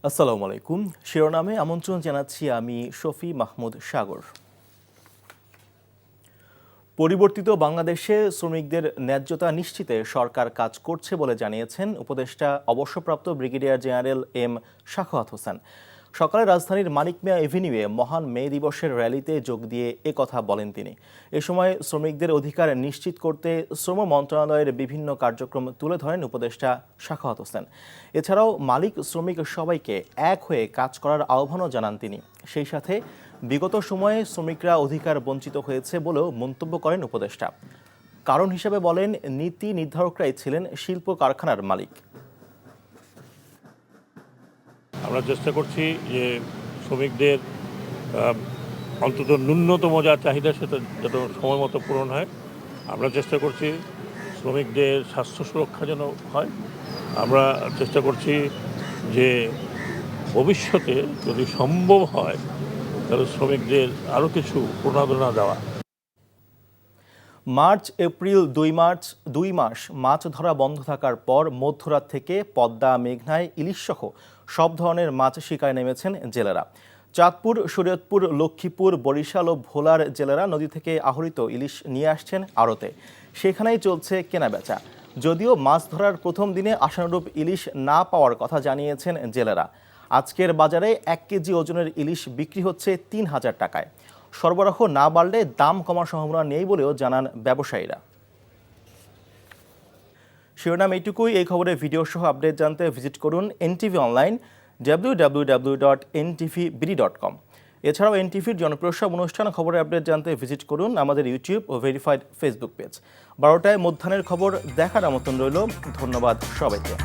আসসালামু আলাইকুম। শিরোনামে আমন্ত্রণ জানাচ্ছি আমি শফি মাহমুদ সাগর। পরিবর্তিত বাংলাদেশে শ্রমিকদের ন্যায্যতা নিশ্চিতে সরকার কাজ করছে বলে জানিয়েছেন উপদেষ্টা অবসরপ্রাপ্ত brigadier general M Sakhawat Hossain. সকালে রাজধানীর মানিক মিয়া এভিনিউয়ে মহান মে দিবসের র্যালিতে যোগ দিয়ে কথা বলেন তিনি। এ সময় শ্রমিকদের অধিকার নিশ্চিত করতে শ্রম মন্ত্রণালয়ের বিভিন্ন কার্যক্রম তুলে ধরেন উপদেষ্টা সাখাওয়াত হোসেন। এছাড়াও মালিক শ্রমিক সবাইকে এক হয়ে কাজ করার আহ্বানও জানান তিনি। সেই সাথে বিগত সময়ে শ্রমিকরা অধিকার বঞ্চিত হয়েছে বলেও মন্তব্য করেন উপদেষ্টা। কারণ হিসেবে বলেন, নীতি নির্ধারকরাই ছিলেন শিল্প কারখানার মালিক। আমরা চেষ্টা করছি যে শ্রমিকদের অন্তত ন্যূনতম যা চাহিদা সেটা যত সময় মতো পূরণ হয়। আমরা চেষ্টা করছি শ্রমিকদের স্বাস্থ্য সুরক্ষা যেন হয়। আমরা চেষ্টা করছি যে ভবিষ্যতে যদি সম্ভব হয় তাহলে শ্রমিকদের আরও কিছু প্রণোদনা দেওয়া। মার্চ এপ্রিল 2 মাস মাছ ধরা বন্ধ থাকার পর মধ্যরাত থেকে পদ্মা, মেঘনায় ইলিশসহ সব ধরনের মাছ শিকারে নেমেছেন জেলেরা। চাঁদপুর, শরীয়তপুর, লক্ষ্মীপুর, বরিশাল ও ভোলার জেলেরা নদী থেকে আহরিত ইলিশ নিয়ে আসছেন আড়তে। সেখানেই চলছে কেনাবেচা। যদিও মাছ ধরার প্রথম দিনে আশানুরূপ ইলিশ না পাওয়ার কথা জানিয়েছেন জেলেরা। আজকের বাজারে 1 কেজি ওজনের ইলিশ বিক্রি হচ্ছে 3,000 টাকায়। সরবরাহ না বাড়লে দাম কমার সম্ভাবনা নেই বলেও জানান ব্যবসায়ীরা। শিরোনাম এইটুকুই। এই খবরের ভিডিও সহ আপডেট জানতে ভিজিট করুন এনটিভি অনলাইন www.ntvbd.com। এছাড়াও এনটিভির জনপ্রিয় সব অনুষ্ঠান খবরের আপডেট জানতে ভিজিট করুন আমাদের ইউটিউব ও ভেরিফাইড ফেসবুক পেজ। 12টায় মধ্যাহ্নের খবর দেখার আমন্ত্রণ রইল। ধন্যবাদ সবাইকে।